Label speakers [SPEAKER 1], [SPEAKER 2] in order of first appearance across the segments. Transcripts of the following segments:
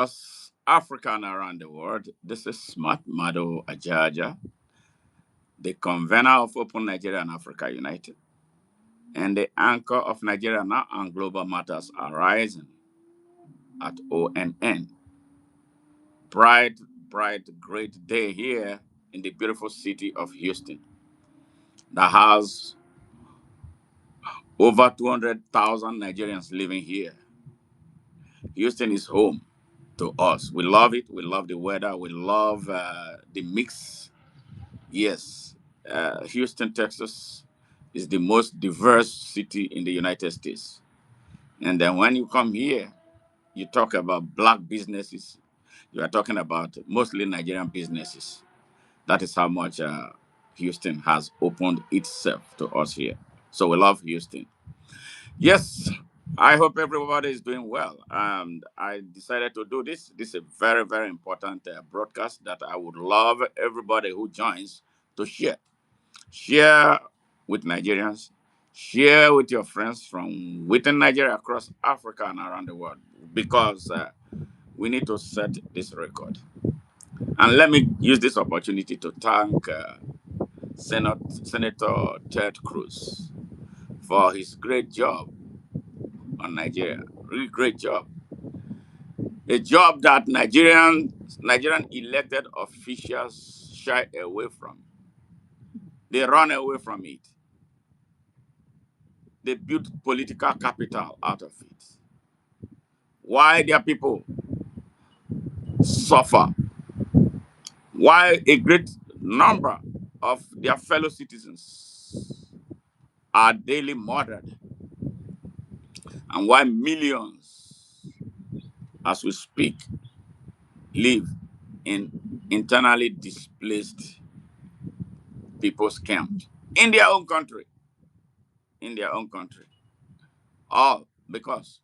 [SPEAKER 1] Us African around the world, this is Smart Mado Ajaja, the convener of Open Nigeria and Africa United, and the anchor of Nigeria Now and Global Matters Arising at ONN. Bright, bright, great day here in the beautiful city of Houston that has over 200,000 Nigerians living here. Houston is home to us. We love it. We love the weather. We love the mix. Yes, Houston, Texas is the most diverse city in the United States. And then when you come here, you talk about black businesses, you are talking about mostly Nigerian businesses. That is how much Houston has opened itself to us here. So we love Houston. Yes, I hope everybody is doing well. And I decided to do this. This is a very, very important broadcast that I would love everybody who joins to share. Share with Nigerians. Share with your friends from within Nigeria, across Africa, and around the world because we need to set this record. And let me use this opportunity to thank Senator Ted Cruz for his great job on Nigeria. Really great job. A job that Nigerian elected officials shy away from. They run away from it. They built political capital out of it. Why their people suffer? Why a great number of their fellow citizens are daily murdered? And why millions, as we speak, live in internally displaced people's camps in their own country? In their own country. All because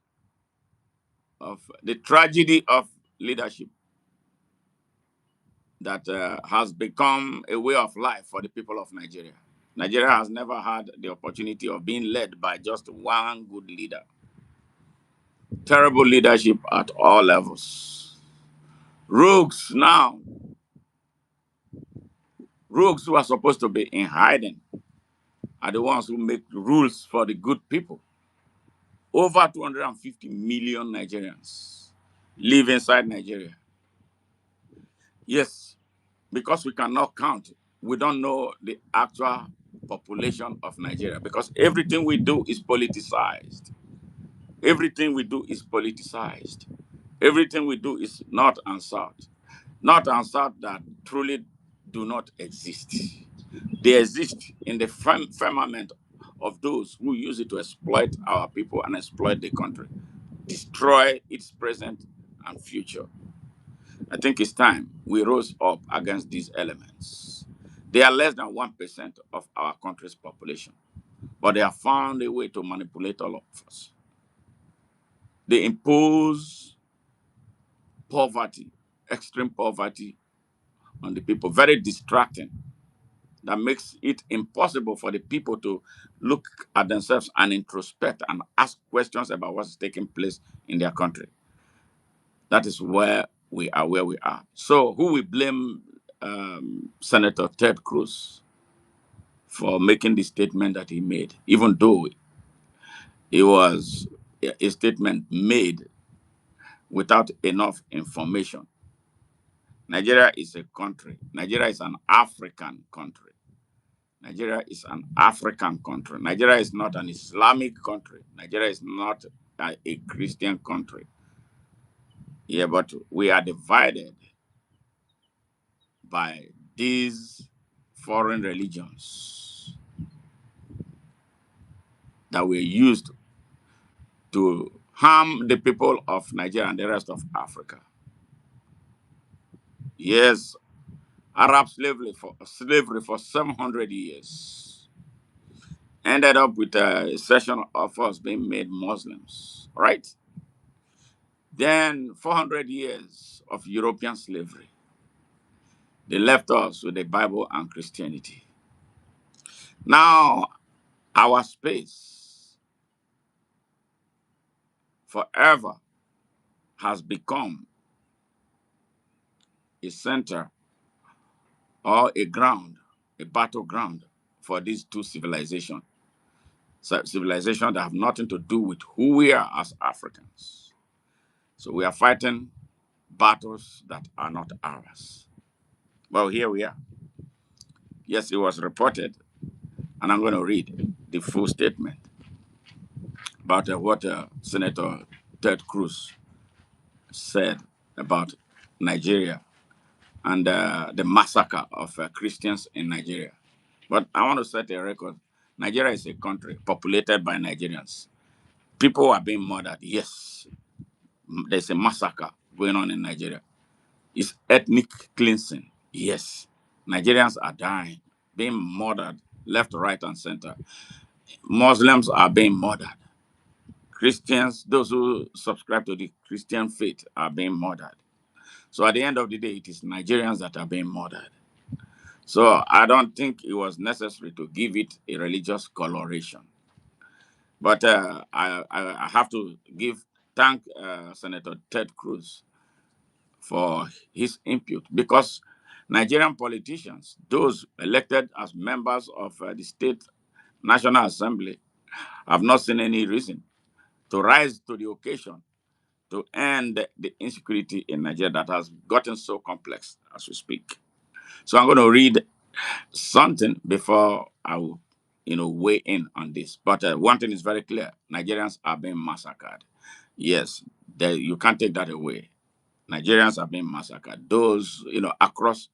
[SPEAKER 1] of the tragedy of leadership that has become a way of life for the people of Nigeria. Nigeria has never had the opportunity of being led by just one good leader. Terrible leadership at all levels. Rogues now, rogues who are supposed to be in hiding, are the ones who make rules for the good people. Over 250 million Nigerians live inside Nigeria. Yes, because we cannot count. We don't know the actual population of Nigeria because everything we do is politicized. Everything we do is politicized. Everything we do is not answered. Not answered that truly do not exist. They exist in the firmament of those who use it to exploit our people and exploit the country, destroy its present and future. I think it's time we rose up against these elements. They are less than 1% of our country's population, but they have found a way to manipulate all of us. They impose poverty, extreme poverty on the people, very distracting, that makes it impossible for the people to look at themselves and introspect and ask questions about what's taking place in their country. That is where we are. So, who we blame Senator Ted Cruz for making the statement that he made, even though it was a statement made without enough information. Nigeria is a country. Nigeria is an African country. Nigeria is an African country. Nigeria is not an Islamic country. Nigeria is not a Christian country. Yeah, but we are divided by these foreign religions that were used to harm the people of Nigeria and the rest of Africa. Yes, Arab slavery for 700 years ended up with a session of us being made Muslims, right? Then 400 years of European slavery. They left us with the Bible and Christianity. Now, our space forever has become a center or a ground, a battleground for these two civilizations. Civilizations that have nothing to do with who we are as Africans. So we are fighting battles that are not ours. Well, here we are. Yes, it was reported, and I'm going to read the full statement about what Senator Ted Cruz said about Nigeria and the massacre of Christians in Nigeria. But I want to set a record. Nigeria is a country populated by Nigerians. People are being murdered. Yes, there's a massacre going on in Nigeria. It's ethnic cleansing. Yes, Nigerians are dying, being murdered left, right, and center. Muslims are being murdered. Christians, those who subscribe to the Christian faith, are being murdered. So at the end of the day, it is Nigerians that are being murdered. So I don't think it was necessary to give it a religious coloration. But I have to thank Senator Ted Cruz for his input because Nigerian politicians, those elected as members of the state National Assembly, have not seen any reason to rise to the occasion to end the insecurity in Nigeria that has gotten so complex as we speak. So I'm going to read something before I will, weigh in on this. But one thing is very clear: Nigerians are being massacred. Yes, you can't take that away. Nigerians are being massacred. Those, across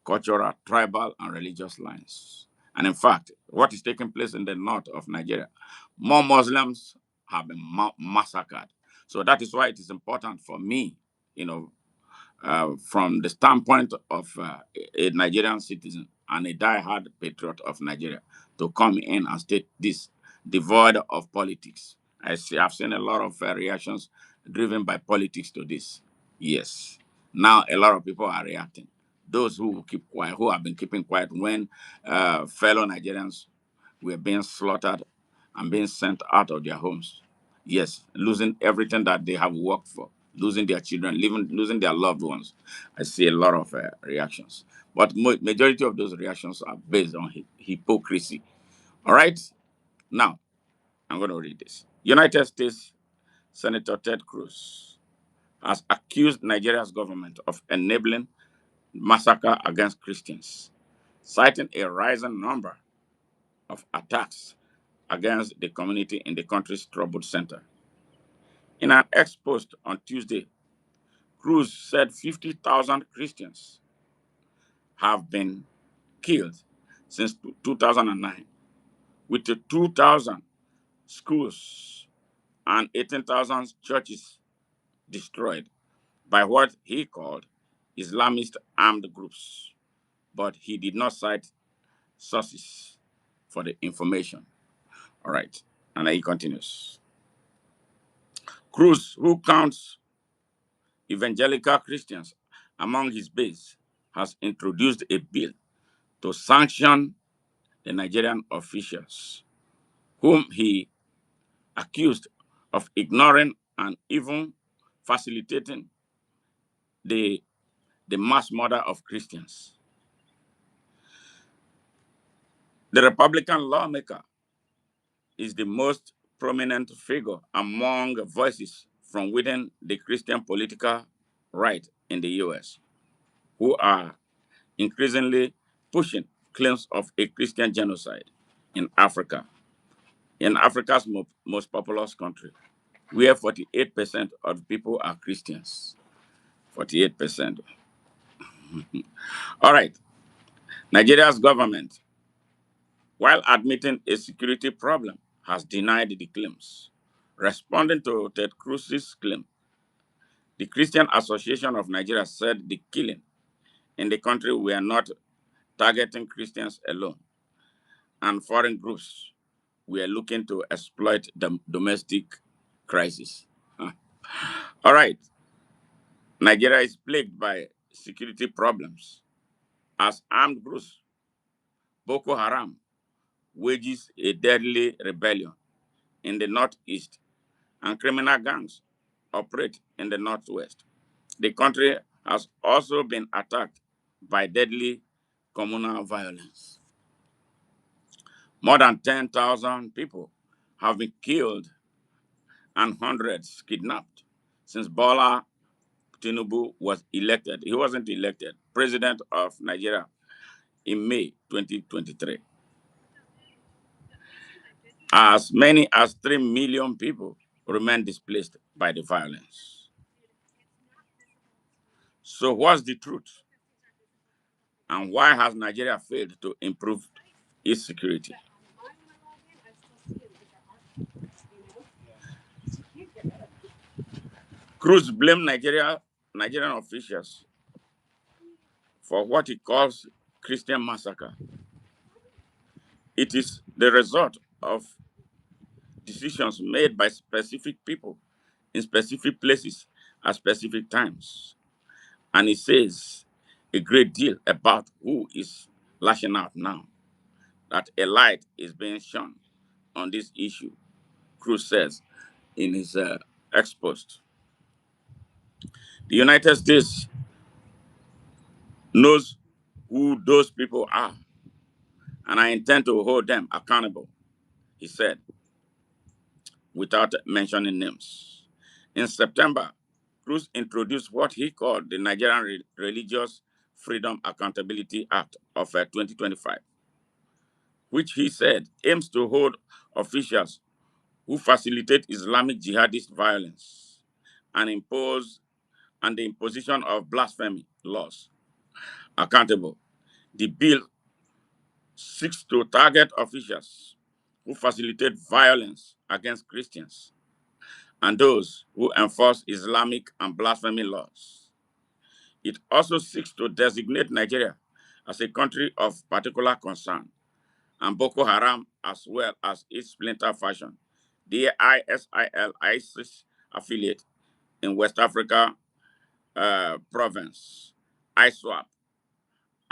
[SPEAKER 1] cultural, tribal, and religious lines. And in fact, what is taking place in the north of Nigeria, more Muslims have been massacred. So that is why it is important for me, you know, from the standpoint of a Nigerian citizen and a die-hard patriot of Nigeria, to come in and state this devoid of politics. I've seen a lot of reactions driven by politics to this. Yes. Now a lot of people are reacting. Those who keep quiet, who have been keeping quiet when fellow Nigerians were being slaughtered and being sent out of their homes. Yes, losing everything that they have worked for, losing their children, losing their loved ones. I see a lot of reactions. But majority of those reactions are based on hypocrisy. All right? Now, I'm going to read this. United States Senator Ted Cruz has accused Nigeria's government of enabling massacre against Christians, citing a rising number of attacks against the community in the country's troubled center. In an ex post on Tuesday, Cruz said 50,000 Christians have been killed since 2009, with 2,000 schools and 18,000 churches destroyed by what he called Islamist armed groups. But he did not cite sources for the information. All right. And then he continues. Cruz, who counts evangelical Christians among his base, has introduced a bill to sanction the Nigerian officials, whom he accused of ignoring and even facilitating the, the mass murder of Christians. The Republican lawmaker is the most prominent figure among voices from within the Christian political right in the US, who are increasingly pushing claims of a Christian genocide in Africa, in Africa's most populous country, where 48% of people are Christians. 48%. All right. Nigeria's government, while admitting a security problem, has denied the claims. Responding to Ted Cruz's claim, the Christian Association of Nigeria said the killing in the country were not targeting Christians alone, and foreign groups were looking to exploit the domestic crisis. Huh. All right. Nigeria is plagued by security problems as armed groups, Boko Haram, wages a deadly rebellion in the northeast and criminal gangs operate in the northwest. The country has also been attacked by deadly communal violence. More than 10,000 people have been killed and hundreds kidnapped since Bola Tinubu was elected. He wasn't elected president of Nigeria in May 2023. As many as 3 million people remain displaced by the violence. So, what's the truth? And why has Nigeria failed to improve its security? Cruz blamed Nigerian officials for what he calls Christian massacre. It is the result of decisions made by specific people in specific places at specific times. And he says a great deal about who is lashing out now, that a light is being shone on this issue, Cruz says in his ex post. The United States knows who those people are, and I intend to hold them accountable, he said, without mentioning names. In September, Cruz introduced what he called the Nigerian Religious Freedom Accountability Act of 2025, which he said aims to hold officials who facilitate Islamic jihadist violence and the imposition of blasphemy laws accountable. The bill seeks to target officials who facilitate violence against Christians and those who enforce Islamic and blasphemy laws. It also seeks to designate Nigeria as a country of particular concern and Boko Haram as well as its splinter faction, the ISIS affiliate in West Africa province, ISWAP,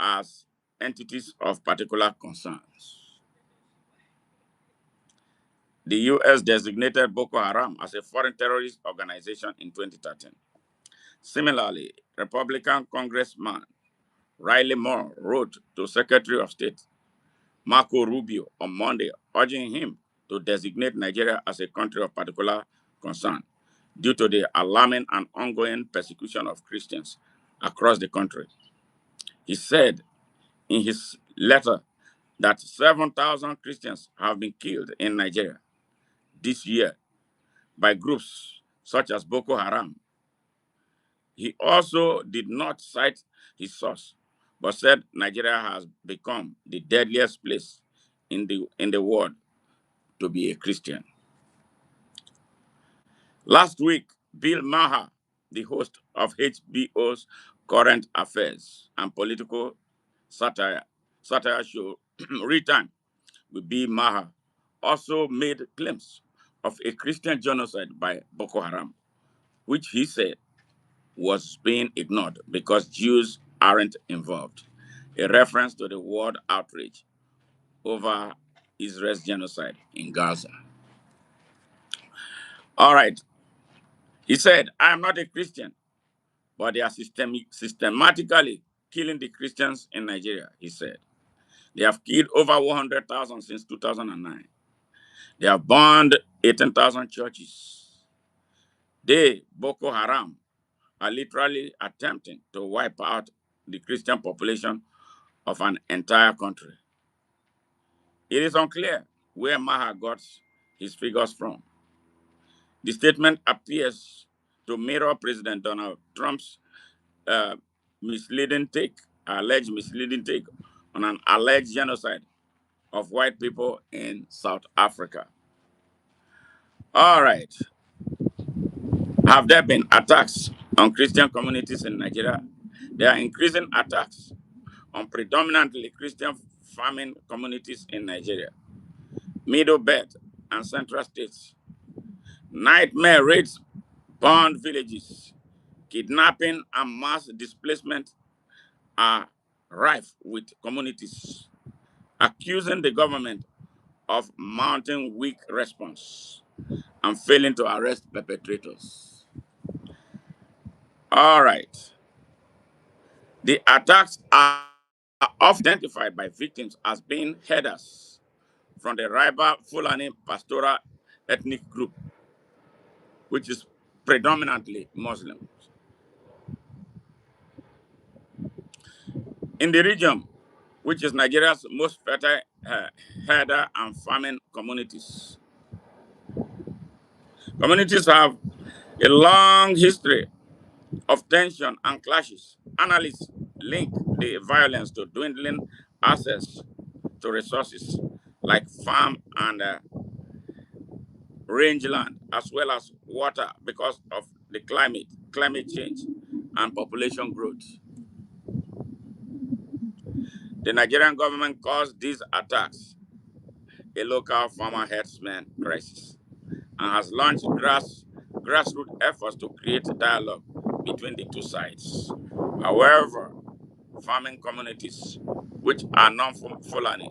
[SPEAKER 1] as entities of particular concerns. The U.S. designated Boko Haram as a foreign terrorist organization in 2013. Similarly, Republican Congressman Riley Moore wrote to Secretary of State Marco Rubio on Monday, urging him to designate Nigeria as a country of particular concern due to the alarming and ongoing persecution of Christians across the country. He said in his letter that 7,000 Christians have been killed in Nigeria this year by groups such as Boko Haram. He also did not cite his source, but said Nigeria has become the deadliest place in the world to be a Christian. Last week, Bill Maher, the host of HBO's Current Affairs and Political Satire show Real Time with Bill Maher, also made claims of a Christian genocide by Boko Haram, which he said was being ignored because Jews aren't involved, a reference to the world outrage over Israel's genocide in Gaza. All right, he said, I am not a Christian, but they are systematically killing the Christians in Nigeria, he said. They have killed over 100,000 since 2009. They have burned 18,000 churches. They, Boko Haram, are literally attempting to wipe out the Christian population of an entire country. It is unclear where Maha got his figures from. The statement appears to mirror President Donald Trump's uh, alleged misleading take on an alleged genocide of white people in South Africa. All right. Have there been attacks on Christian communities in Nigeria? There are increasing attacks on predominantly Christian farming communities in Nigeria, Middle Belt, and Central States. Nightmare raids burned villages, kidnapping and mass displacement are rife with communities accusing the government of mounting weak response and failing to arrest perpetrators. All right. The attacks are often identified by victims as being headers from the rival Fulani pastoral ethnic group, which is predominantly Muslim. In the region, which is Nigeria's most fertile herder and farming communities. Communities have a long history of tension and clashes. Analysts link the violence to dwindling access to resources like farm and rangeland, as well as water because of the climate change, and population growth. The Nigerian government calls these attacks a local farmer herdsman crisis and has launched grassroots efforts to create dialogue between the two sides. However, farming communities, which are non-Fulani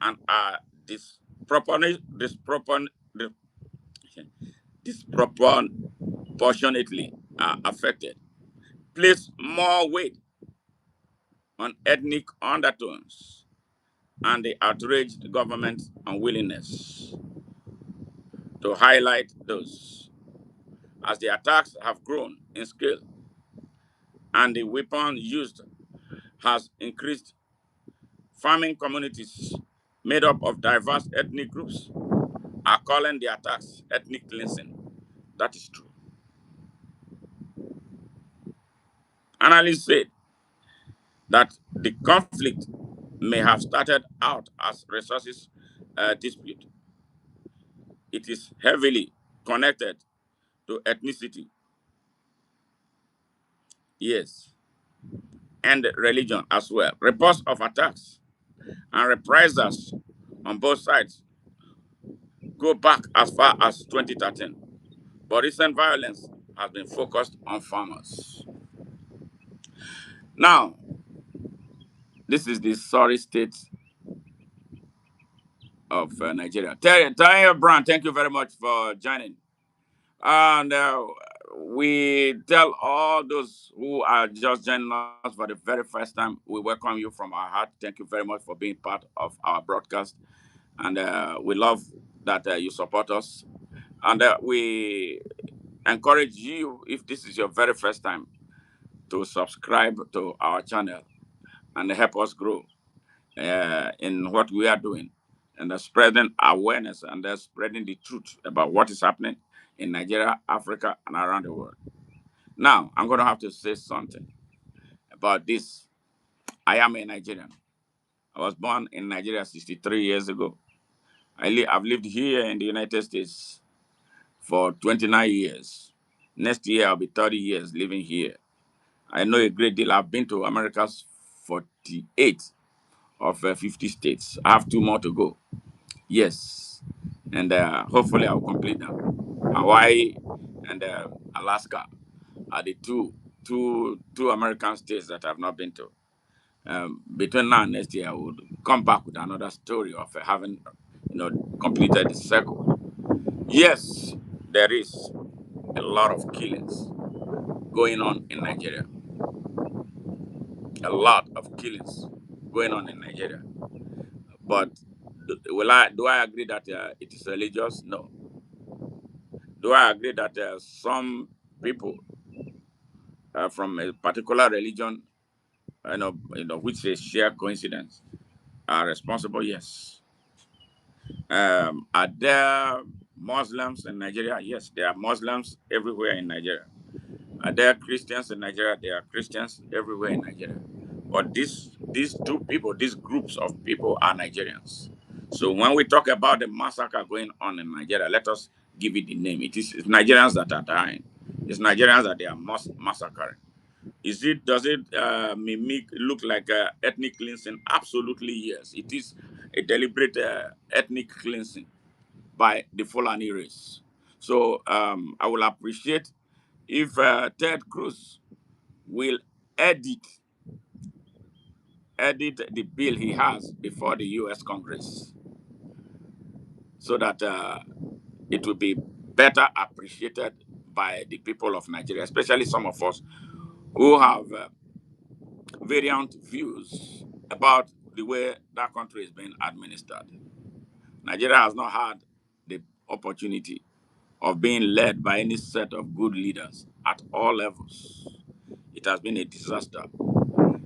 [SPEAKER 1] and are disproportionately affected, place more weight on ethnic undertones and the outraged government's unwillingness to highlight those. As the attacks have grown in scale and the weapon used has increased, farming communities made up of diverse ethnic groups are calling the attacks ethnic cleansing. That is true. Analysts said that the conflict may have started out as resources dispute. It is heavily connected to ethnicity, yes, and religion as well. Reports of attacks and reprisals on both sides go back as far as 2013, but recent violence has been focused on farmers. Now, this is the sorry state of Nigeria. Terry Brown, thank you very much for joining. And we tell all those who are just joining us for the very first time, we welcome you from our heart. Thank you very much for being part of our broadcast. And we love that you support us. And we encourage you, if this is your very first time, to subscribe to our channel and help us grow in what we are doing and spreading awareness and spreading the truth about what is happening in Nigeria, Africa, and around the world. Now, I'm going to have to say something about this. I am a Nigerian. I was born in Nigeria 63 years ago. I've lived here in the United States for 29 years. Next year, I'll be 30 years living here. I know a great deal. I've been to America's 48 of 50 states. I have two more to go. Yes. And hopefully I'll complete them. Hawaii and Alaska are the two American states that I've not been to. Between now and next year, I would come back with another story of having, completed the circle. Yes, there is a lot of killings going on in Nigeria. A lot of killings going on in Nigeria. But do I agree that it is religious? No. Do I agree that some people from a particular religion, which is sheer coincidence, are responsible? Yes. Are there Muslims in Nigeria? Yes, there are Muslims everywhere in Nigeria. Are there Christians in Nigeria? There are Christians everywhere in Nigeria. But these two people, these groups of people are Nigerians. So when we talk about the massacre going on in Nigeria, let us give it the name. It's Nigerians that are dying. It's Nigerians that they are massacring. Does it mimic, look like ethnic cleansing? Absolutely yes. It is a deliberate ethnic cleansing by the Fulani race. So I will appreciate if Ted Cruz will edit edit the bill he has before the U.S. Congress, so that it will be better appreciated by the people of Nigeria, especially some of us who have variant views about the way that country is being administered. Nigeria has not had the opportunity of being led by any set of good leaders at all levels. It has been a disaster.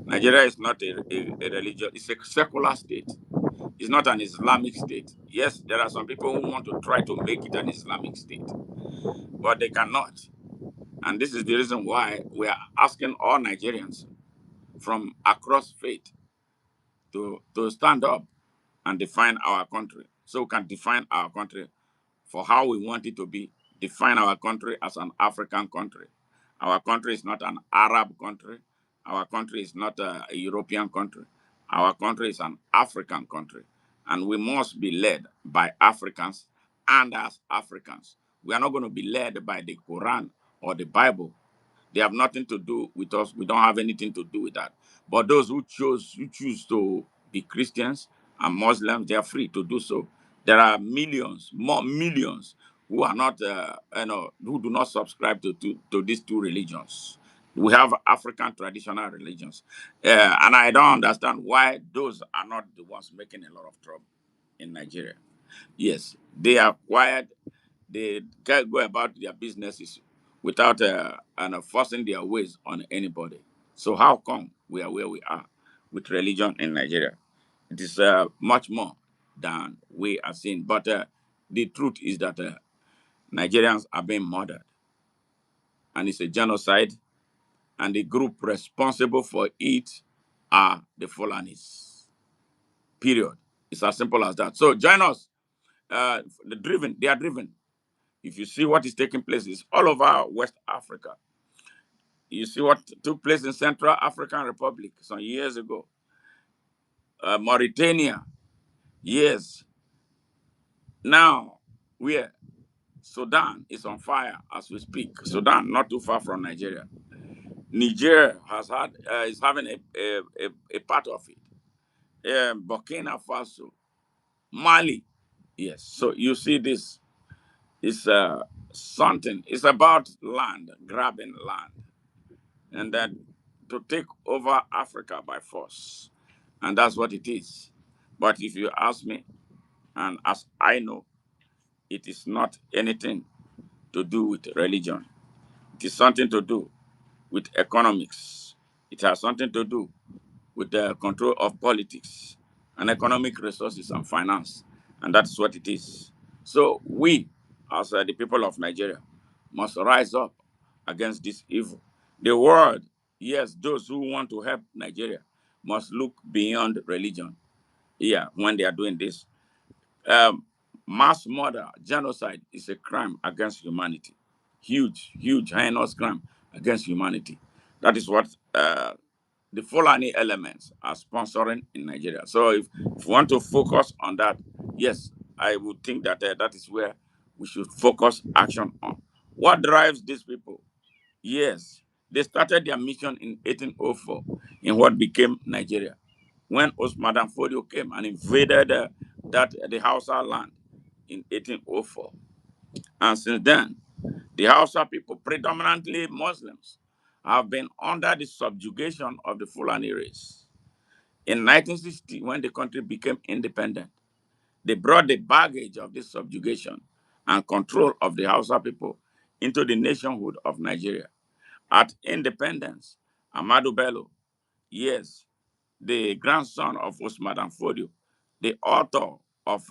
[SPEAKER 1] Nigeria is not a religious, it's a secular state. It's not an Islamic state. Yes, there are some people who want to try to make it an Islamic state, but they cannot. And this is the reason why we are asking all Nigerians from across faith to stand up and define our country. So we can define our country for how we want it to be. Define our country as an African country. Our country is not an Arab country. Our country is not a European country. Our country is an African country. And we must be led by Africans and as Africans. We are not going to be led by the Quran or the Bible. They have nothing to do with us. We don't have anything to do with that. But those who choose to be Christians and Muslims, they are free to do so. There are millions, more millions, who are not, who do not subscribe to these two religions. We have African traditional religions, and I don't understand why those are not the ones making a lot of trouble in Nigeria. Yes, they are quiet. They can go about their businesses without forcing their ways on anybody. So how come we are where we are with religion in Nigeria? It is much more than we are seeing. But the truth is that Nigerians are being murdered, and it's a genocide. And the group responsible for it are the Fulanis. Period. It's as simple as that. So join us. They are driven. If you see what is taking place, it's all over West Africa. You see what took place in Central African Republic some years ago. Mauritania, yes. Now, where Sudan is on fire as we speak. Sudan, not too far from Nigeria. Niger is having a part of it. Burkina Faso, Mali, yes. So you see this is something. It's about land, grabbing land, and then to take over Africa by force. And that's what it is. But if you ask me, and as I know, it is not anything to do with religion. It is something to do with economics. It has something to do with the control of politics and economic resources and finance. And that's what it is. So we, as the people of Nigeria, must rise up against this evil. The world, yes, those who want to help Nigeria must look beyond religion. Yeah, when they are doing this. Um, Mass murder, genocide is a crime against humanity. Huge, huge, heinous crime against humanity. That is what the Fulani elements are sponsoring in Nigeria. So if you want to focus on that, yes, I would think that that is where we should focus action on. What drives these people? Yes, they started their mission in 1804 in what became Nigeria. When Osman Fodio came and invaded the Hausa land in 1804. And since then, the Hausa people, predominantly Muslims, have been under the subjugation of the Fulani race. In 1960, when the country became independent, they brought the baggage of this subjugation and control of the Hausa people into the nationhood of Nigeria. At independence, Amadu Bello, yes, the grandson of Usman Dan Fodio, the author of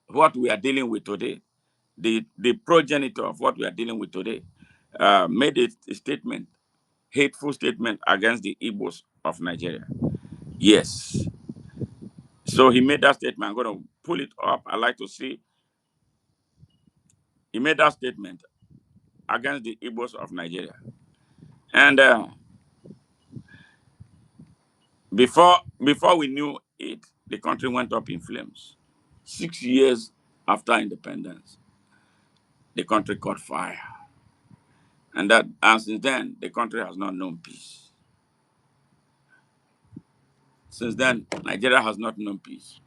[SPEAKER 1] what we are dealing with today, the progenitor of what we are dealing with today, made a statement, hateful statement against the Igbos of Nigeria. Yes. So he made that statement. I'm going to pull it up. I like to see. He made that statement against the Igbos of Nigeria. And before we knew it, the country went up in flames. 6 years after independence, the country caught fire. And since then, the country has not known peace. Since then, Nigeria has not known peace.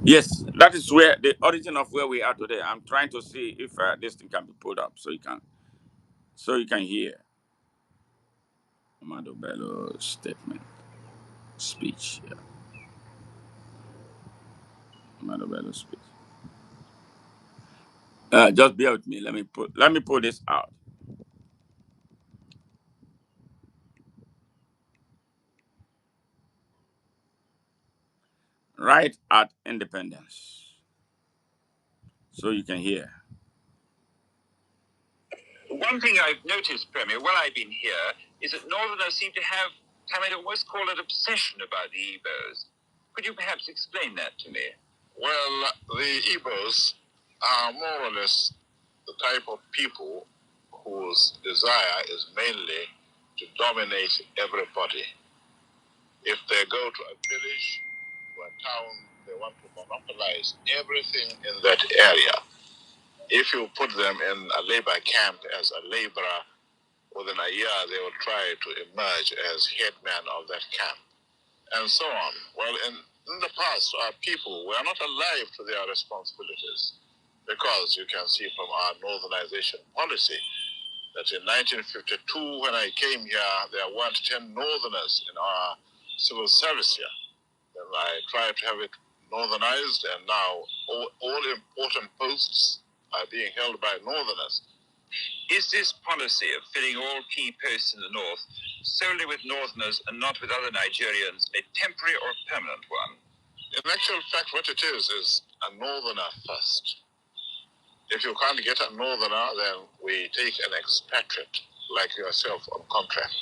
[SPEAKER 1] Yes, that is where the origin of where we are today. I'm trying to see if this thing can be pulled up so you can So you can hear Amado Bello's statement, speech. Yeah. Amado Bello's speech. Just bear with me. Let me pull this out. Right at independence. So you can hear. One thing I've noticed, Premier, while I've been here, is that Northerners seem to have, I might almost call it obsession about the Igbos. Could you perhaps explain that to me? Well, the Igbos are more or less the type of people whose desire is mainly to dominate everybody. If they go to a village, to a town, they want to monopolize everything in that area. If you put them in a labor camp as a laborer, within a year they will try to emerge as headman of that camp, and so on. Well, in the past, our people were not alive to their responsibilities because you can see from our northernization policy that in 1952, when I came here, there weren't 10 northerners in our civil service here. Then I tried to have it northernized, and now all important posts are being held by northerners. Is this policy of filling all key posts in the north solely with northerners and not with other Nigerians a temporary or permanent one? In actual fact, what it is a northerner first. If you can't get a northerner, then we take an expatriate like yourself on contract.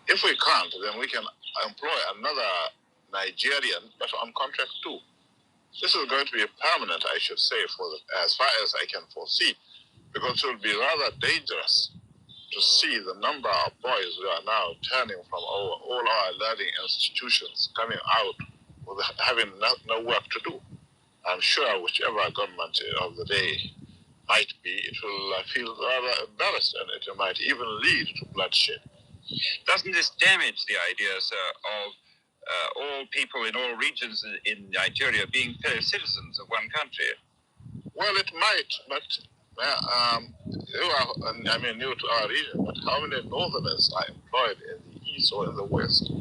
[SPEAKER 1] If we can't, then we can employ another Nigerian, but on contract too. This is going to be permanent, I should say, as far as I can foresee, because it will be rather dangerous to see the number of boys who are now turning from all our learning institutions coming out with having no work to do. I'm sure whichever government of the day might be, it will feel rather embarrassed, and it might even lead to bloodshed. Doesn't this damage the idea, sir, of all people in all regions in Nigeria being fellow citizens of one country? Well, it might, but you are, I mean, new to our region, but how many northerners are employed in the east or in the west?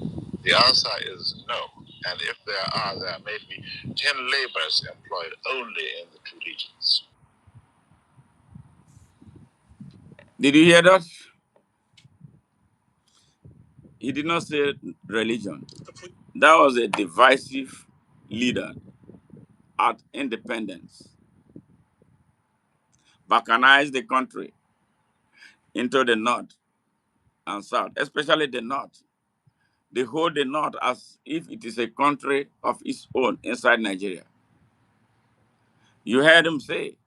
[SPEAKER 1] The answer is no. And if there may be 10 laborers employed only in the two regions. Did you hear that? He did not say religion. That was a divisive leader at independence. Balkanized the country into the north and south, especially the north. They hold the north as if it is a country of its own inside Nigeria. You heard him say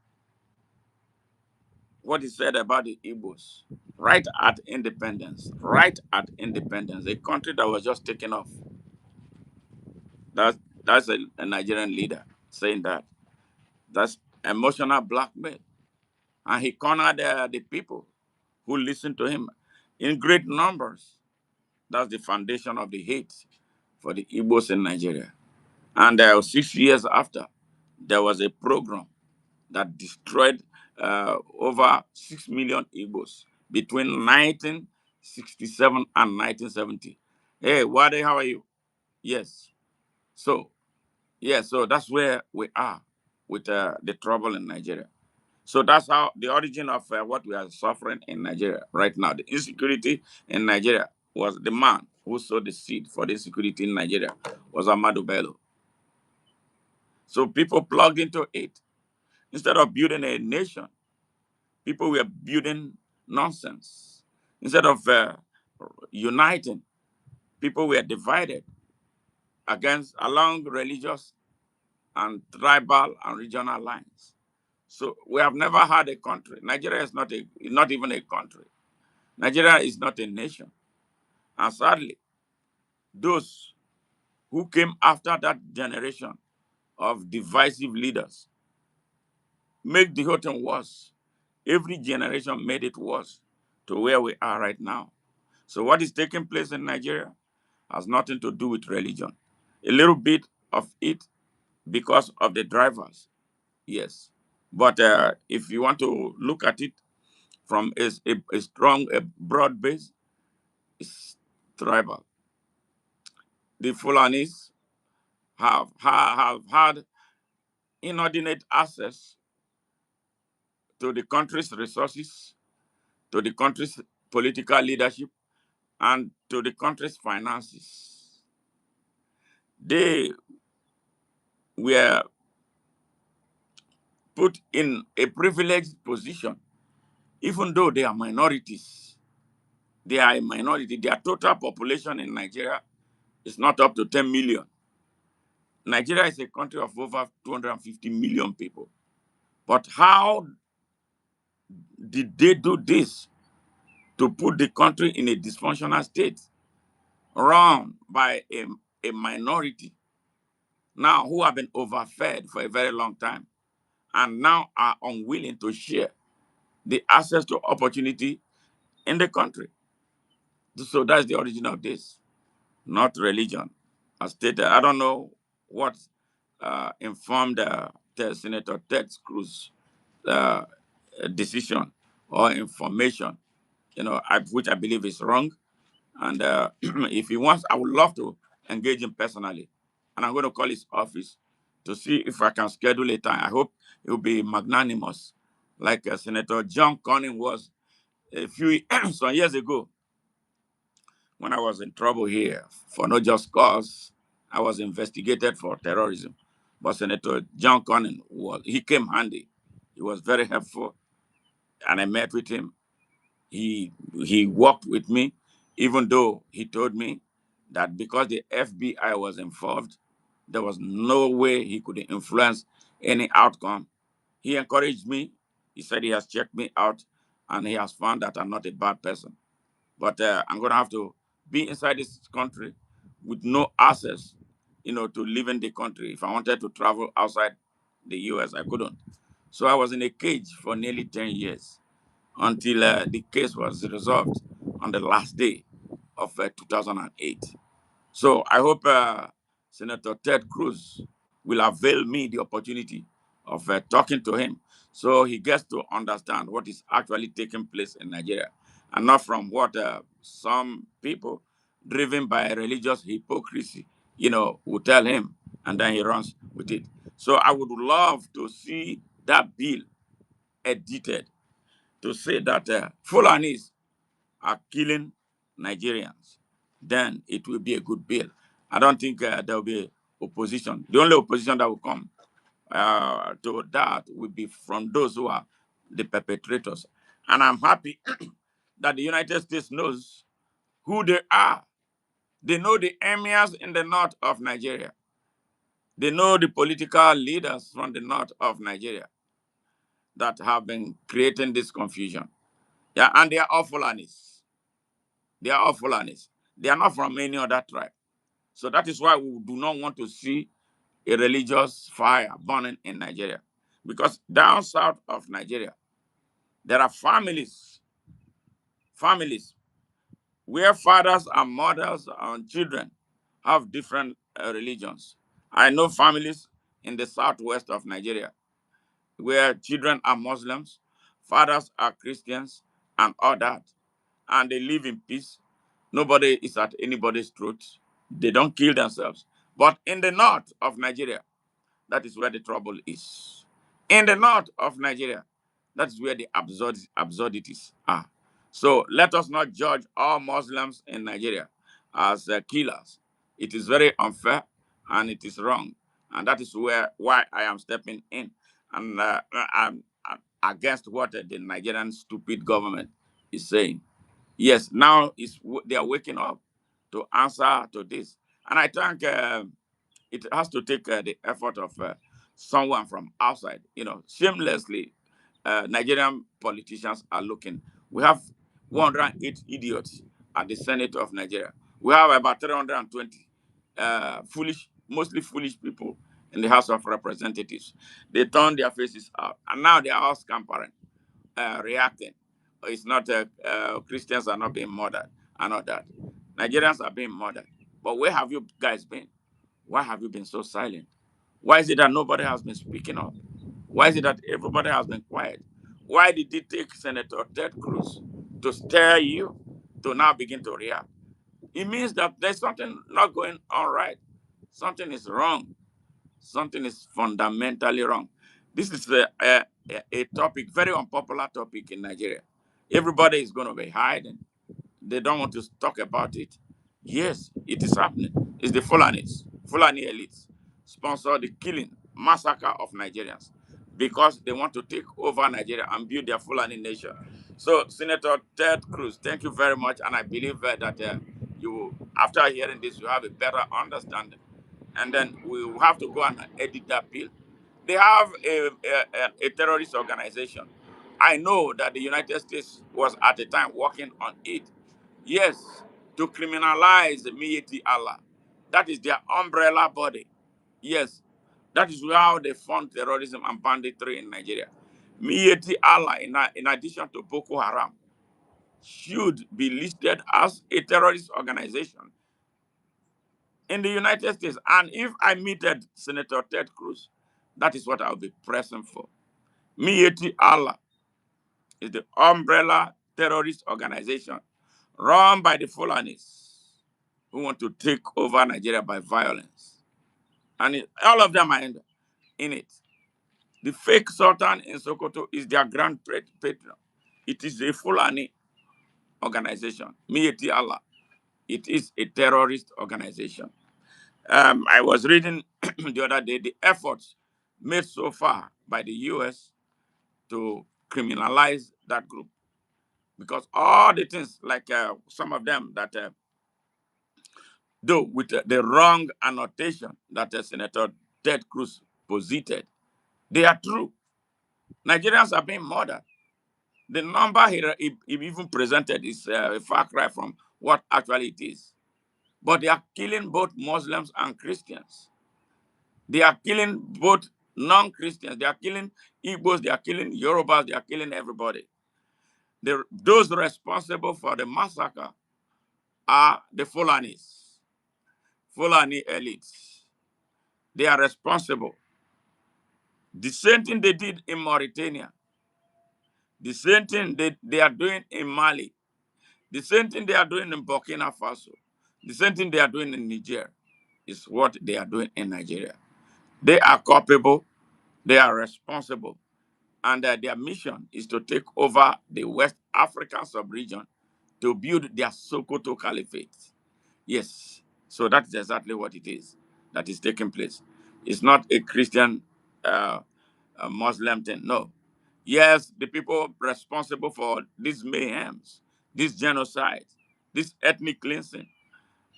[SPEAKER 1] what he said about the Igbos. Right at independence, a country that was just taken off. That's a Nigerian leader saying that. That's emotional blackmail. And he cornered the people who listened to him in great numbers. That's the foundation of the hate for the Igbos in Nigeria. And 6 years after, there was a program that destroyed over 6 million Igbos between 1967 and 1970. Hey, Wade, how are you? Yes. So, so that's where we are with the trouble in Nigeria. So that's how the origin of what we are suffering in Nigeria right now. The insecurity in Nigeria was the man who sowed the seed for the insecurity in Nigeria was Amadu Bello. So people plugged into it. Instead of building a nation, people were building nonsense. Instead of uniting, people were divided along religious and tribal and regional lines. So we have never had a country. Nigeria is not even a country. Nigeria is not a nation. And sadly, those who came after that generation of divisive leaders make the whole thing worse. Every generation made it worse to where we are right now. So what is taking place in Nigeria has nothing to do with religion. A little bit of it because of the drivers, yes. But if you want to look at it from a strong, a broad base, is tribal. The Fulanis have had inordinate access to the country's resources, to the country's political leadership, and to the country's finances. They were put in a privileged position, even though they are minorities. They are a minority. Their total population in Nigeria is not up to 10 million. Nigeria is a country of over 250 million people. But how did they do this to put the country in a dysfunctional state, run by a minority now who have been overfed for a very long time and now are unwilling to share the access to opportunity in the country? So that's the origin of this, not religion. As stated, I don't know what informed Senator Ted Cruz uh, decision or information, which I believe is wrong. And if he wants, I would love to engage him personally. And I'm going to call his office to see if I can schedule a time. I hope it will be magnanimous, like Senator John Cornyn was a few some years ago when I was in trouble here for no just cause. I was investigated for terrorism. But Senator John Cornyn he came handy. He was very helpful, and I met with him. He worked with me, even though he told me that because the FBI was involved, there was no way he could influence any outcome. He encouraged me. He said he has checked me out and he has found that I'm not a bad person. But I'm going to have to be inside this country with no access, to live in the country. If I wanted to travel outside the US, I couldn't. So I was in a cage for nearly 10 years until the case was resolved on the last day of 2008. So I hope Senator Ted Cruz will avail me the opportunity of talking to him so he gets to understand what is actually taking place in Nigeria and not from what some people driven by religious hypocrisy, will tell him and then he runs with it. So I would love to see that bill edited to say that Fulanis are killing Nigerians, then it will be a good bill. I don't think there will be opposition. The only opposition that will come to that will be from those who are the perpetrators. And I'm happy that the United States knows who they are. They know the emirs in the north of Nigeria. They know the political leaders from the north of Nigeria that have been creating this confusion. Yeah, and they are all Fulanis. They are all Fulanis. They are not from any other tribe. So that is why we do not want to see a religious fire burning in Nigeria. Because down south of Nigeria, there are families where fathers and mothers and children have different religions. I know families in the southwest of Nigeria where children are Muslims, fathers are Christians, and all that. And they live in peace. Nobody is at anybody's throat. They don't kill themselves. But in the north of Nigeria, that is where the trouble is. In the north of Nigeria, that is where the absurdities are. So let us not judge all Muslims in Nigeria as killers. It is very unfair and it is wrong. And that is why I am stepping in. And I'm against what the Nigerian stupid government is saying. Yes, now they are waking up to answer to this. And I think it has to take the effort of someone from outside. Shamelessly, Nigerian politicians are looking. We have 108 idiots at the Senate of Nigeria. We have about 320 mostly foolish people in the House of Representatives. They turn their faces out, and now they are all scampering, reacting. It's not Christians are not being murdered and all that. Nigerians are being murdered. But where have you guys been? Why have you been so silent? Why is it that nobody has been speaking up? Why is it that everybody has been quiet? Why did it take Senator Ted Cruz to stir you to now begin to react? It means that there's something not going on right. Something is wrong. Something is fundamentally wrong. This is a topic, very unpopular topic in Nigeria. Everybody is going to be hiding. They don't want to talk about it. Yes, it is happening. It's the Fulanis, Fulani elites, sponsor the killing, massacre of Nigerians because they want to take over Nigeria and build their Fulani nation. So, Senator Ted Cruz, thank you very much. And I believe that you, after hearing this, you have a better understanding. And then we will have to go and edit that bill. They have a terrorist organization. I know that the United States was at the time working on it. Yes, to criminalize Mieti Allah. That is their umbrella body. Yes, that is how they fund terrorism and banditry in Nigeria. Mieti Allah, in addition to Boko Haram, should be listed as a terrorist organization in the United States. And if I meted Senator Ted Cruz, that is what I'll be pressing for. Mieti Allah is the umbrella terrorist organization run by the Fulanis who want to take over Nigeria by violence. And all of them are in it. The fake Sultan in Sokoto is their grand patron. It is a Fulani organization, Mieti Allah. It is a terrorist organization. I was reading the other day the efforts made so far by the US to criminalize that group. Because all the things, like some of them that though with the wrong annotation that Senator Ted Cruz posited, they are true. Nigerians are being murdered. The number he even presented is a far cry from what actually it is. But they are killing both Muslims and Christians. They are killing both non-Christians. They are killing Igbos. They are killing Yorubas. They are killing everybody. Those responsible for the massacre are the Fulanis, Fulani elites. They are responsible. The same thing they did in Mauritania, the same thing they are doing in Mali, the same thing they are doing in Burkina Faso, the same thing they are doing in Niger is what they are doing in Nigeria. They are culpable, they are responsible, and their mission is to take over the West African sub-region to build their Sokoto Caliphate. Yes, so that's exactly what it is that is taking place. It's not a Christian uh, a Muslim thing. No. Yes, the people responsible for these mayhems, this genocide, this ethnic cleansing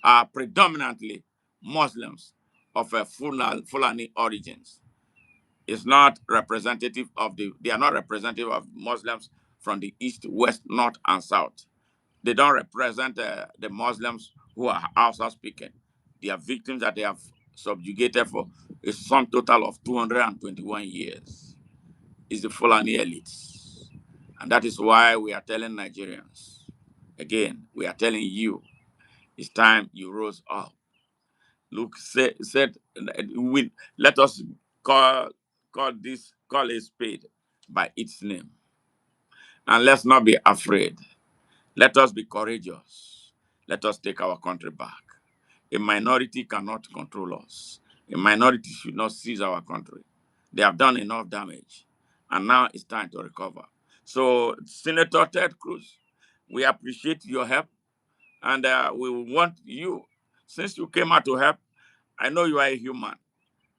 [SPEAKER 1] are predominantly Muslims of a Fulani origins. It's not representative of they are not representative of Muslims from the east, west, north, and south. They don't represent the Muslims who are Hausa speaking. They are victims that they have subjugated for a sum total of 221 years. Is the Fulani elites. And that is why we are telling Nigerians, again, we are telling you, it's time you rose up. Look, said, we, let us call a spade by its name. And let's not be afraid. Let us be courageous. Let us take our country back. A minority cannot control us. A minority should not seize our country. They have done enough damage. And now it's time to recover. So, Senator Ted Cruz, we appreciate your help. And we want you, since you came out to help, I know you are a human.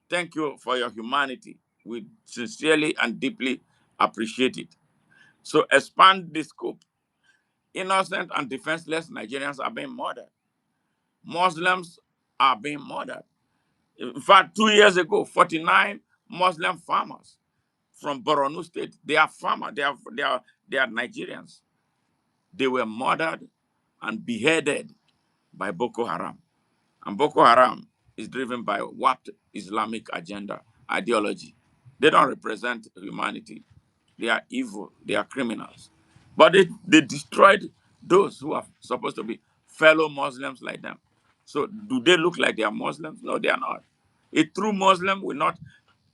[SPEAKER 1] Thank you for your humanity. We sincerely and deeply appreciate it. So, expand the scope. Innocent and defenseless Nigerians are being murdered. Muslims are being murdered. In fact, 2 years ago, 49 Muslim farmers from Borno State, they are farmers, they are Nigerians. They were murdered and beheaded by Boko Haram. And Boko Haram is driven by what Islamic agenda, ideology. They don't represent humanity. They are evil. They are criminals. But they destroyed those who are supposed to be fellow Muslims like them. So do they look like they are Muslims? No, they are not. A true Muslim will not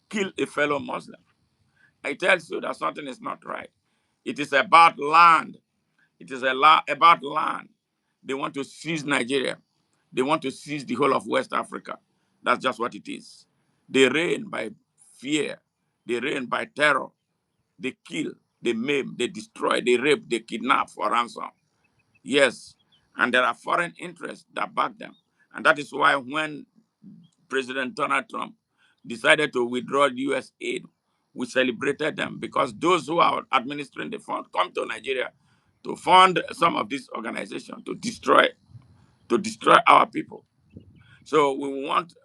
[SPEAKER 1] kill a fellow Muslim. It tells you that something is not right. It is about land. It is about land. They want to seize Nigeria. They want to seize the whole of West Africa. That's just what it is. They reign by fear. They reign by terror. They kill, they maim, they destroy, they rape, they kidnap for ransom. Yes. And there are foreign interests that back them. And that is why when President Donald Trump decided to withdraw U.S. aid, we celebrated them because those who are administering the fund come to Nigeria to fund some of these organizations to destroy our people. So we want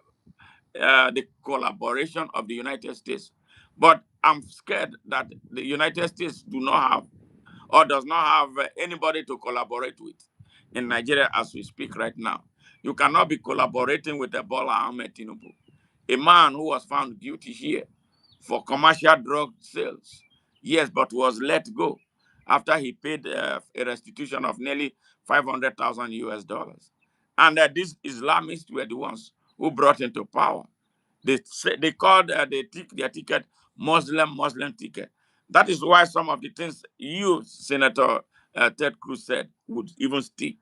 [SPEAKER 1] the collaboration of the United States. But I'm scared that the United States do not have or does not have anybody to collaborate with in Nigeria as we speak right now. You cannot be collaborating with Ebola Ahmed Tinubu, a man who was found guilty here for commercial drug sales. Yes, but was let go after he paid a restitution of nearly 500,000 US dollars. And these Islamists were the ones who brought into power. They called their ticket Muslim ticket. That is why some of the things you, Senator Ted Cruz, said would even stick.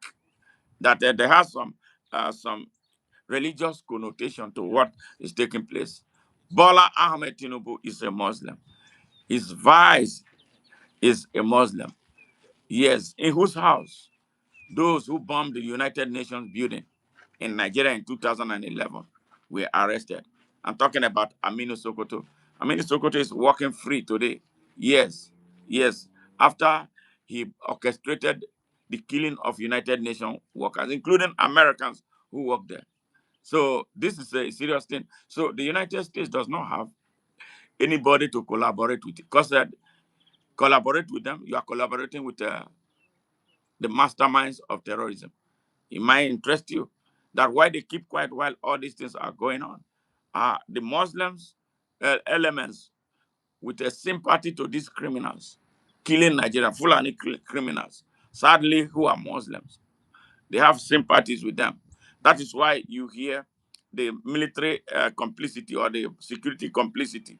[SPEAKER 1] That there has some religious connotation to what is taking place. Bola Ahmed Tinubu is a Muslim. His vice is a Muslim. Yes, in whose house? Those who bombed the United Nations building in Nigeria in 2011 were arrested. I'm talking about Aminu Sokoto. Aminu Sokoto is walking free today. Yes, yes. After he orchestrated the killing of United Nations workers, including Americans who work there. So this is a serious thing. So the United States does not have anybody to collaborate with. Because collaborate with them, you are collaborating with the masterminds of terrorism. It might interest you that why they keep quiet while all these things are going on. The Muslims elements with a sympathy to these criminals, killing Nigerian Fulani criminals, sadly, who are Muslims. They have sympathies with them. That is why you hear the military complicity or the security complicity,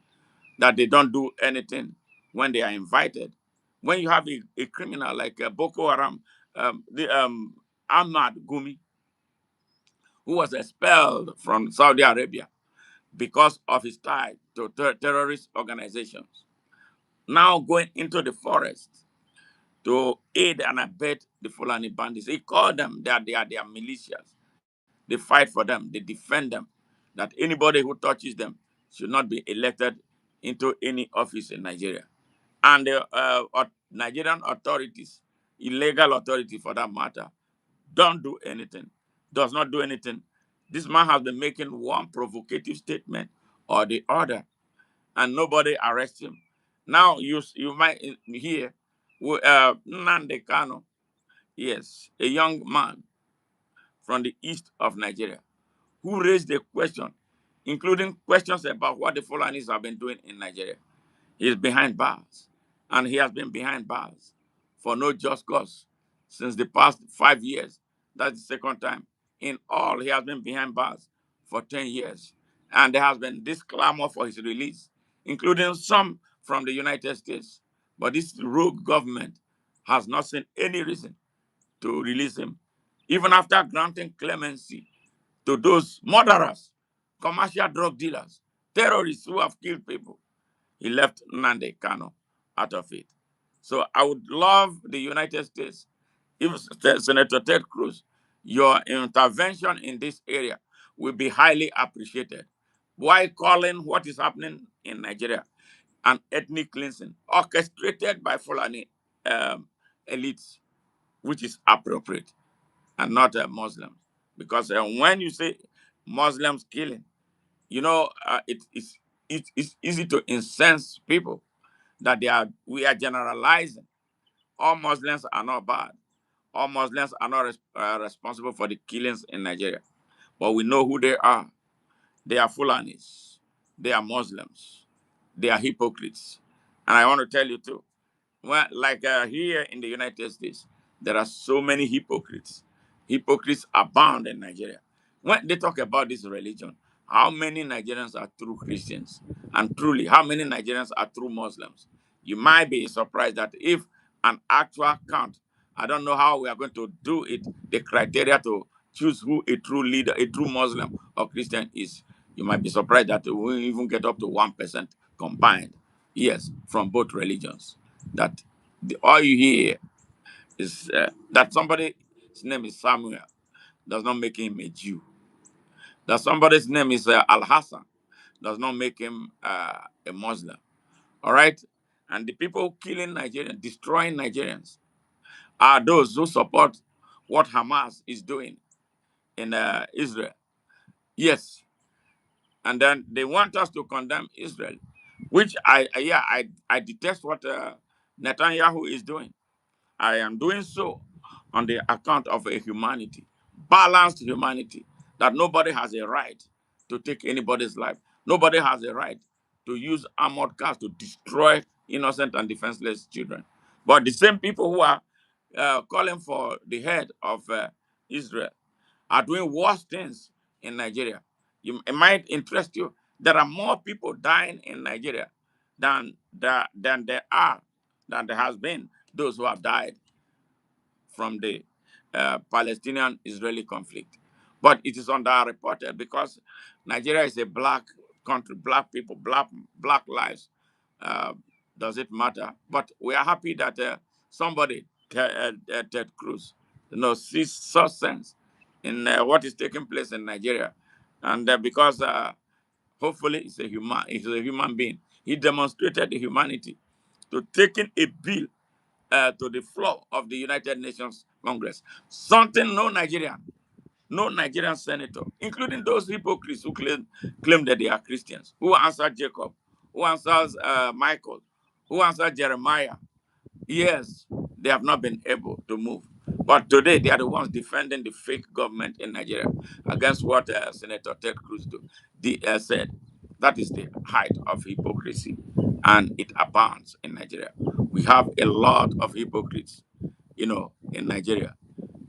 [SPEAKER 1] that they don't do anything when they are invited. When you have a criminal like Boko Haram, Ahmad Gumi, who was expelled from Saudi Arabia because of his tie to terrorist organizations, now going into the forest to aid and abet the Fulani bandits. He called them that they are their militias. They fight for them, they defend them, that anybody who touches them should not be elected into any office in Nigeria. And the Nigerian authorities, illegal authority for that matter, don't do anything, does not do anything. This man has been making one provocative statement or the other, and nobody arrests him. Now you might hear Nnamdi Kanu, yes, a young man from the east of Nigeria, who raised a question, including questions about what the Fulanis have been doing in Nigeria. He is behind bars, and he has been behind bars for no just cause since the past 5 years. That's the second time. In all, he has been behind bars for 10 years. And there has been this clamor for his release, including some from the United States. But this rogue government has not seen any reason to release him, even after granting clemency to those murderers, commercial drug dealers, terrorists who have killed people. He left Nnamdi Kanu out of it. So I would love the United States, if Senator Ted Cruz, your intervention in this area will be highly appreciated. Why calling what is happening in Nigeria an ethnic cleansing orchestrated by Fulani um, elites, which is appropriate and not Muslims? Because when you say Muslims killing, it's easy to incense people that we are generalizing. All Muslims are not bad. All Muslims are not responsible for the killings in Nigeria. But we know who they are. They are Fulanis. They are Muslims. They are hypocrites. And I want to tell you too, well, like here in the United States, there are so many hypocrites. Hypocrites abound in Nigeria. When they talk about this religion, how many Nigerians are true Christians? And truly, how many Nigerians are true Muslims? You might be surprised that if an actual count, I don't know how we are going to do it, the criteria to choose who a true leader, a true Muslim or Christian is. You might be surprised that we will even get up to 1% combined. Yes, from both religions. That all you hear is that somebody's name is Samuel does not make him a Jew. That somebody's name is Al Hassan does not make him a Muslim. All right? And the people killing Nigerians, destroying Nigerians, are those who support what Hamas is doing in Israel. Yes. And then they want us to condemn Israel, which I detest what Netanyahu is doing. I am doing so on the account of a humanity, balanced humanity, that nobody has a right to take anybody's life. Nobody has a right to use armored cars to destroy innocent and defenseless children. But the same people who are calling for the head of Israel are doing worse things in Nigeria. It might interest you. There are more people dying in Nigeria than there are than there has been those who have died from the Palestinian-Israeli conflict. But it is underreported because Nigeria is a black country, black people, black lives. Uh, does it matter? But we are happy that somebody, Ted Cruz, sees such sense in what is taking place in Nigeria, and because hopefully he's a human being. He demonstrated the humanity to taking a bill to the floor of the United Nations Congress. Something no Nigerian senator, including those hypocrites who claim that they are Christians, who answer Jacob, who answers Michael, who answer Jeremiah. Yes, they have not been able to move. But today, they are the ones defending the fake government in Nigeria against what Senator Ted Cruz said. That is the height of hypocrisy, and it abounds in Nigeria. We have a lot of hypocrites, in Nigeria.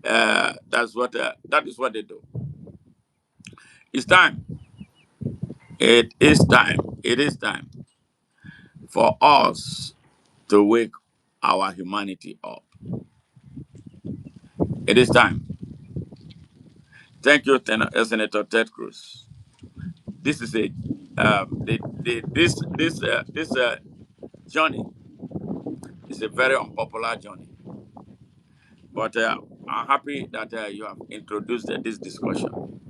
[SPEAKER 1] That is what they do. It's time. It is time. It is time for us to wake our humanity up. It is time. Thank you, Senator Ted Cruz. This is a this journey is a very unpopular journey, but I'm happy that you have introduced this discussion,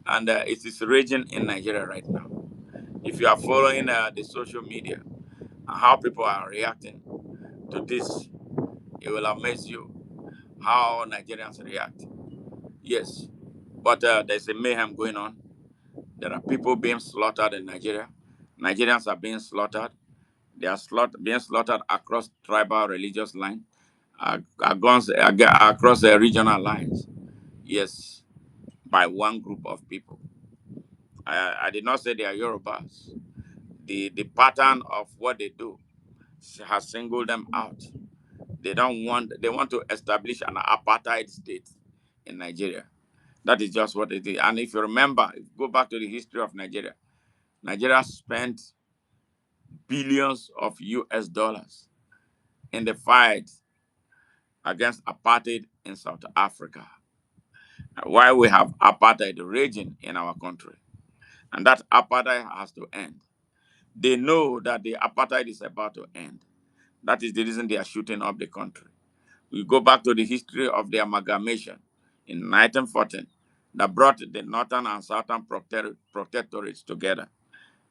[SPEAKER 1] and it is raging in Nigeria right now. If you are following the social media and how people are reacting to this, it will amaze you how Nigerians react. Yes, but there's a mayhem going on. There are people being slaughtered in Nigeria. Nigerians are being slaughtered. They are being slaughtered across tribal religious lines, across the regional lines. Yes, by one group of people. I did not say they are Yorubas. The pattern of what they do has singled them out. They want to establish an apartheid state in Nigeria. That is just what it is. And if you remember, if you go back to the history of Nigeria, Nigeria spent billions of US dollars in the fight against apartheid in South Africa. Why we have apartheid raging in our country. And that apartheid has to end. They know that the apartheid is about to end. That is the reason they are shooting up the country. We go back to the history of the amalgamation in 1914 that brought the northern and southern protectorates together.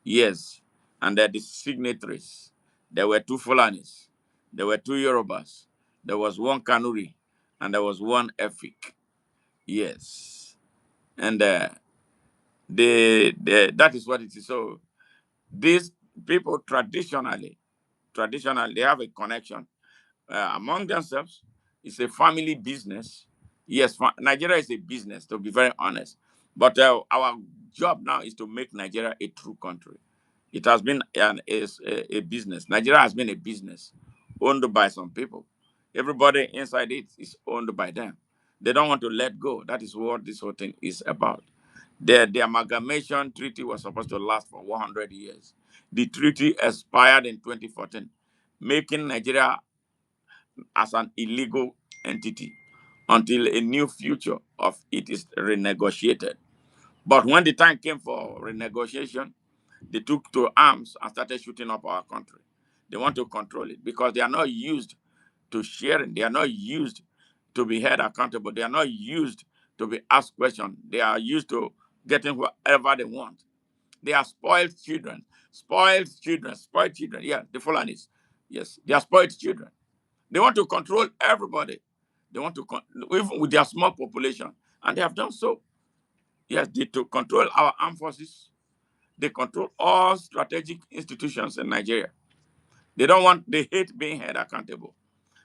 [SPEAKER 1] Yes, and they're the signatories. There were two Fulanis, there were two Yorubas, there was one Kanuri, and there was one Efik. Yes, and that is what it is. So these people traditionally, they have a connection among themselves. It's a family business. Yes, Nigeria is a business, to be very honest. But our job now is to make Nigeria a true country. It has been a business. Nigeria has been a business owned by some people. Everybody inside it is owned by them. They don't want to let go. That is what this whole thing is about. The amalgamation treaty was supposed to last for 100 years. The treaty expired in 2014. making Nigeria as an illegal entity until a new future of it is renegotiated. But when the time came for renegotiation, they took to arms and started shooting up our country. They want to control it because they are not used to sharing. They are not used to be held accountable. They are not used to be asked questions. They are used to getting whatever they want. They are spoiled children. Spoiled children. Spoiled children. Yeah, the Fulanis. Yes, they are spoiled children. They want to control everybody. They want to, even with their small population. And they have done so. Yes, they to control our armed forces. They control all strategic institutions in Nigeria. They hate being held accountable.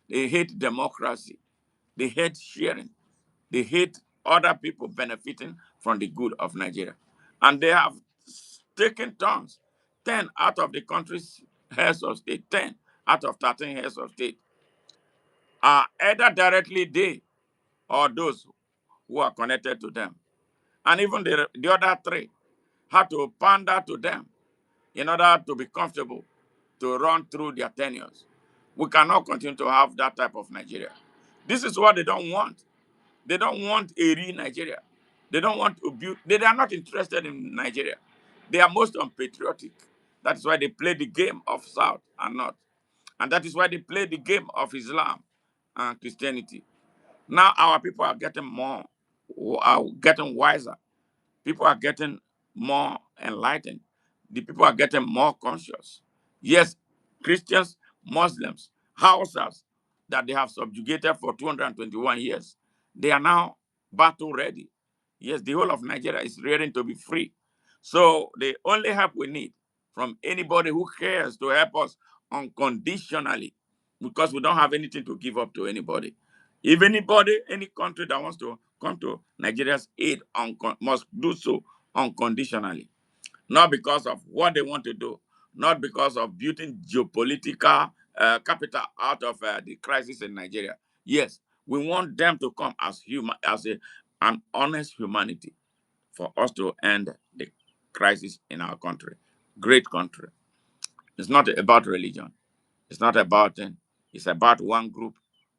[SPEAKER 1] They hate democracy. They hate sharing. They hate other people benefiting from the good of Nigeria. And they have taken turns. 10 out of the country's heads of state, 10 out of 13 heads of state are either directly they or those who are connected to them. And even the other three had to pander to them in order to be comfortable to run through their tenures. We cannot continue to have that type of Nigeria. This is what they don't want. They don't want a real Nigeria. They don't want to build, they are not interested in Nigeria. They are most unpatriotic. That's why they play the game of South and North. And that is why they play the game of Islam and Christianity. Now our people are getting are getting wiser. People are getting more enlightened. The people are getting more conscious. Yes, Christians, Muslims, Hausas that they have subjugated for 221 years, they are now battle ready. Yes, the whole of Nigeria is ready to be free. So the only help we need from anybody who cares to help us unconditionally, because we don't have anything to give up to anybody. If anybody, any country that wants to come to Nigeria's aid must do so unconditionally, not because of what they want to do, not because of building geopolitical capital out of the crisis in Nigeria. Yes, we want them to come as human, an honest humanity for us to end the crisis in our country. Great country. It's not about religion. It's not about it's about one group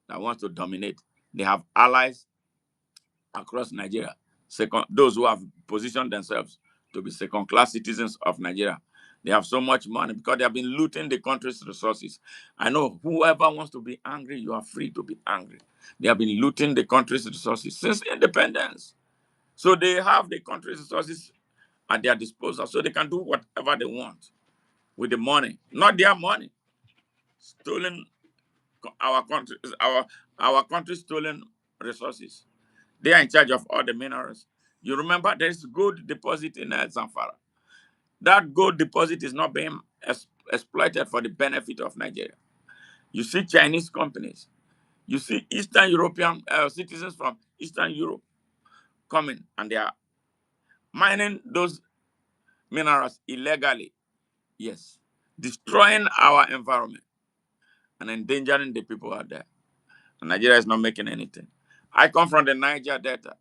[SPEAKER 1] that wants to dominate. They have allies across Nigeria. Second, those who have positioned themselves to be second-class citizens of Nigeria. They have so much money because they have been looting the country's resources. I know whoever wants to be angry, you are free to be angry. They have been looting the country's resources since independence. So they have the country's resources at their disposal, so they can do whatever they want with the money, not their money, stolen our country, our country's stolen resources. They are in charge of all the minerals. You remember there is gold deposit in Zamfara. That gold deposit is not being exploited for the benefit of Nigeria. You see Chinese companies. You see Eastern European citizens from Eastern Europe coming and they are mining those minerals illegally. Yes. Destroying our environment and endangering the people out there. And Nigeria is not making anything. I come from the Niger Delta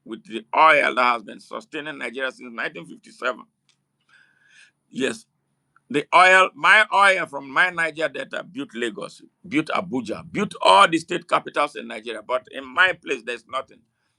[SPEAKER 1] with the oil that has been sustaining Nigeria since 1957. Yes, my oil from my Niger Delta built Lagos, built Abuja, built all the state capitals in Nigeria. But in my place, there's nothing.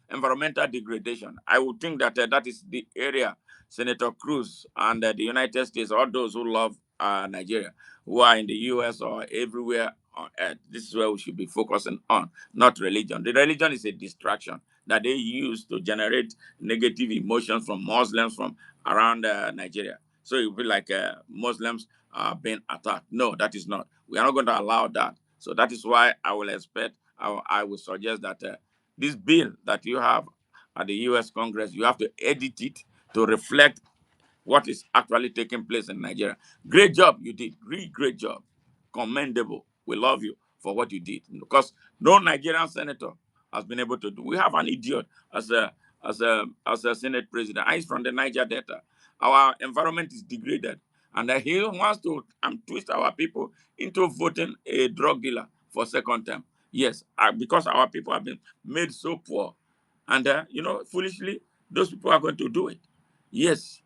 [SPEAKER 1] Environmental degradation. I would think that that is the area Senator Cruz and the United States, all those who love Nigeria, who are in the US or everywhere on earth, this is where we should be focusing on, not religion. The religion is a distraction that they use to generate negative emotions from Muslims from around Nigeria. So it will be like Muslims are being attacked. No, that is not. We are not going to allow that. So that is why I will expect, I will suggest that this bill that you have at the US Congress, you have to edit it to reflect what is actually taking place in Nigeria. Great job you did. Really great job. Commendable. We love you for what you did. Because no Nigerian senator has been able to do. We have an idiot as a Senate president. He's from the Niger Delta. Our environment is degraded. And he wants to twist our people into voting a drug dealer for second term. Yes, because our people have been made so poor. And, foolishly, those people are going to do it. Yes,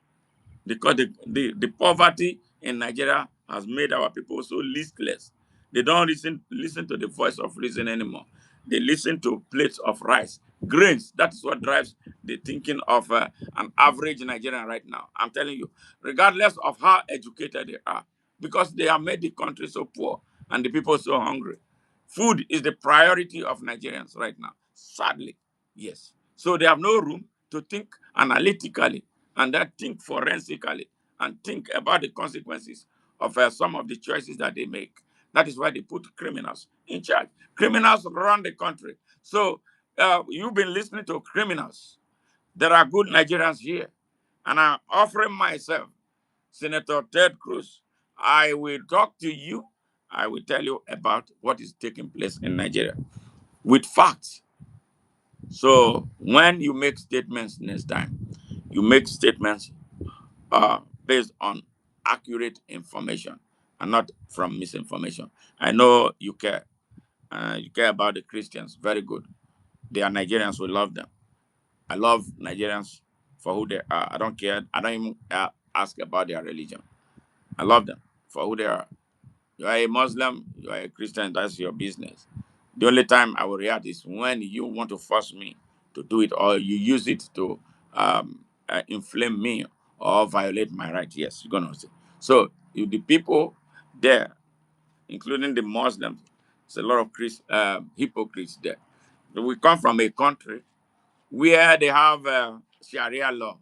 [SPEAKER 1] because the poverty in Nigeria has made our people so listless. They don't listen to the voice of reason anymore. They listen to plates of rice, grains. That is what drives the thinking of an average Nigerian right now. I'm telling you, regardless of how educated they are, because they have made the country so poor and the people so hungry. Food is the priority of Nigerians right now. Sadly, yes. So they have no room to think analytically and then think forensically and think about the consequences of some of the choices that they make. That is why they put criminals in charge. Criminals run the country. So you've been listening to criminals. There are good Nigerians here. And I'm offering myself, Senator Ted Cruz. I will talk to you. I will tell you about what is taking place in Nigeria with facts. So when you make statements next time, you make statements based on accurate information and not from misinformation. I know you care. You care about the Christians. Very good. They are Nigerians. We love them. I love Nigerians for who they are. I don't care. I don't even ask about their religion. I love them for who they are. You are a Muslim, you are a Christian, that's your business. The only time I will react is when you want to force me to do it or you use it to inflame me or violate my right. Yes, you're going to say. So, if the people there, including the Muslims, there's a lot of hypocrites there. We come from a country where they have Sharia law.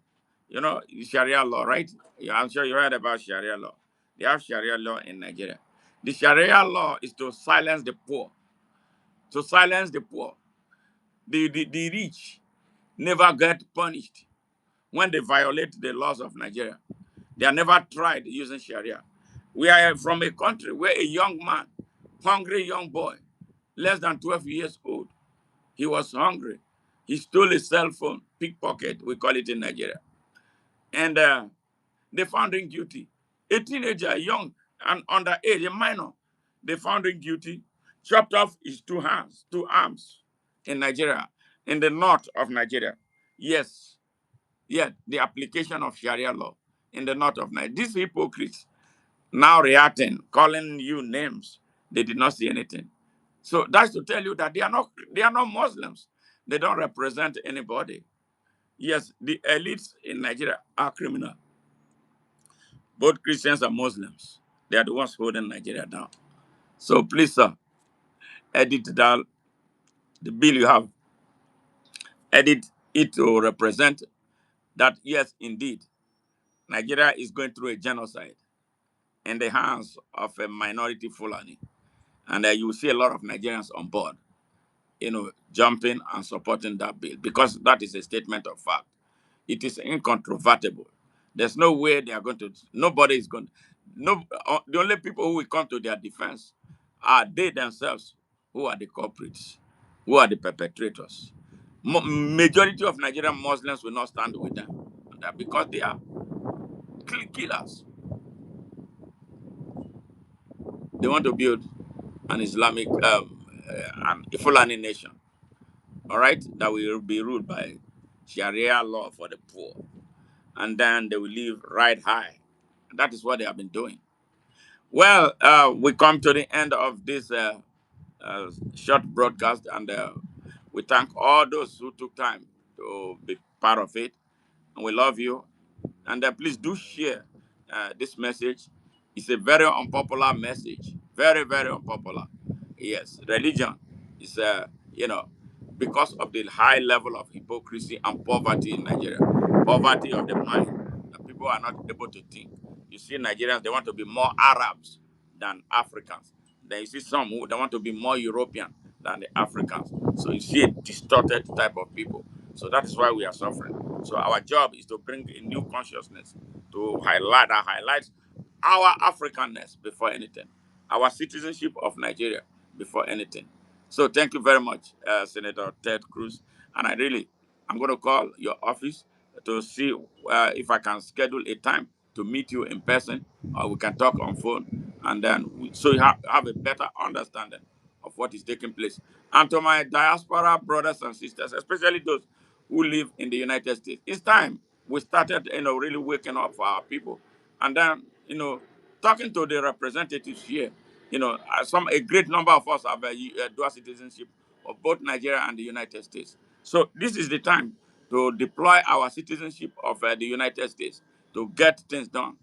[SPEAKER 1] You know, Sharia law, right? Yeah, I'm sure you heard about Sharia law. They have Sharia law in Nigeria. The Sharia law is to silence the poor. To silence the poor. The rich never get punished when they violate the laws of Nigeria. They are never tried using Sharia. We are from a country where a young man, hungry young boy, less than 12 years old, he was hungry. He stole a cell phone, pickpocket, we call it in Nigeria. And they found him guilty. A teenager, young and underage, a minor, they found him guilty, chopped off his two hands, two arms in Nigeria, in the north of Nigeria. Yes, yeah, the application of Sharia law in the north of Nigeria. These hypocrites now reacting, calling you names, they did not see anything. So that's to tell you that they are not Muslims. They don't represent anybody. Yes, the elites in Nigeria are criminal. Both Christians and Muslims. They are the ones holding Nigeria down. So please, sir, edit that the bill you have, edit it to represent that yes, indeed, Nigeria is going through a genocide in the hands of a minority Fulani. And you will see a lot of Nigerians on board, jumping and supporting that bill because that is a statement of fact. It is incontrovertible. There's no way they are going to. Nobody is going. No, the only people who will come to their defense are they themselves, who are the culprits, who are the perpetrators. Majority of Nigerian Muslims will not stand with them, and that because they are killers. They want to build an Islamic, an Fulani nation. All right, that will be ruled by Sharia law for the poor, and then they will live right high. That is what they have been doing. Well, we come to the end of this short broadcast, and we thank all those who took time to be part of it. And we love you. And please do share this message. It's a very unpopular message. Very, very unpopular. Yes, religion is, because of the high level of hypocrisy and poverty in Nigeria, poverty of the mind, that people are not able to think. You see, Nigerians, they want to be more Arabs than Africans. Then you see some who they want to be more European than the Africans. So you see a distorted type of people. So that is why we are suffering. So our job is to bring a new consciousness to highlight our Africanness before anything, our citizenship of Nigeria before anything. So thank you very much, Senator Ted Cruz. And I'm going to call your office to see if I can schedule a time to meet you in person, or we can talk on phone, and then so you have a better understanding of what is taking place. And to my diaspora brothers and sisters, especially those who live in the United States, it's time we started, really waking up for our people, and then, talking to the representatives here A great number of us have dual citizenship of both Nigeria and the United States. So this is the time to deploy our citizenship of the United States to get things done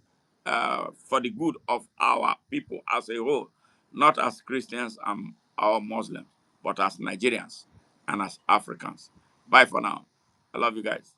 [SPEAKER 1] for the good of our people as a whole, not as Christians and our Muslims, but as Nigerians and as Africans. Bye for now. I love you guys.